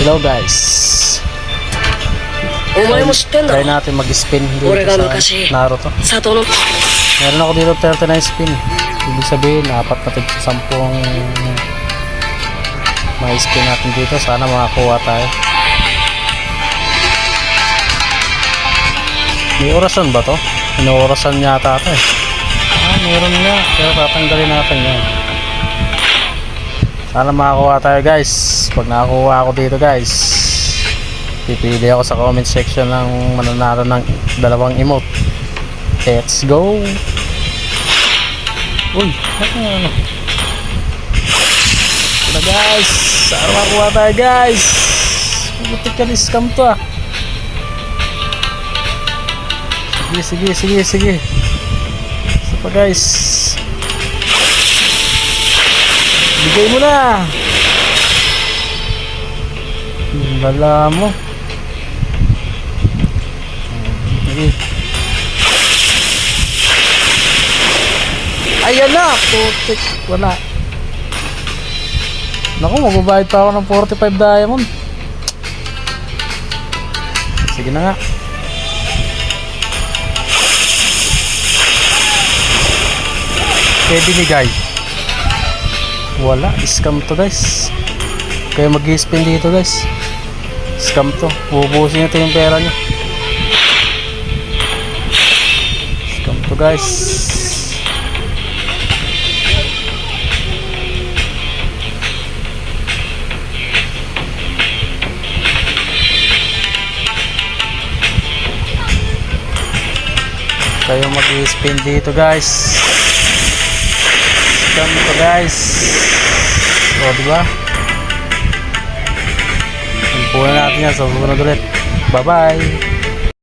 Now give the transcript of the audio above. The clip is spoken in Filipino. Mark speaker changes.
Speaker 1: Hello guys. Try natin mag-spin dito sa Naruto. Meron ako dito 39 spin. Ibig sabihin, apat na tig sa 10 may spin natin dito. Sana makakuha tayo. May orasan ba to? Inorasan yata ito eh. Meron nga. Pero tatanggalin natin yan. Sana makakuha tayo guys. Pag nakakuha ako dito guys, pipili ako sa comment section ng mananalo ng 2 emote. Let's go. Uy, ano? Ito guys. Sana makakuha tayo guys. Putik ka ni scam to ah. Sige. Isa pa guys. Bigay mo na. Bala mo. Sige. Ayan na. Putik. Wala. Naku, mababayad pa ako ng 45 diamond. Sige na nga. Binigay. Wala, scam to guys. Kaya mag-spin dito guys. Scam to. Bubusin nyo yung pera nyo. Scam to guys. Kayo mag-spin dito guys. Ganito guys. O diba? Ipunan natin yan sa susunod ulit. Bye bye.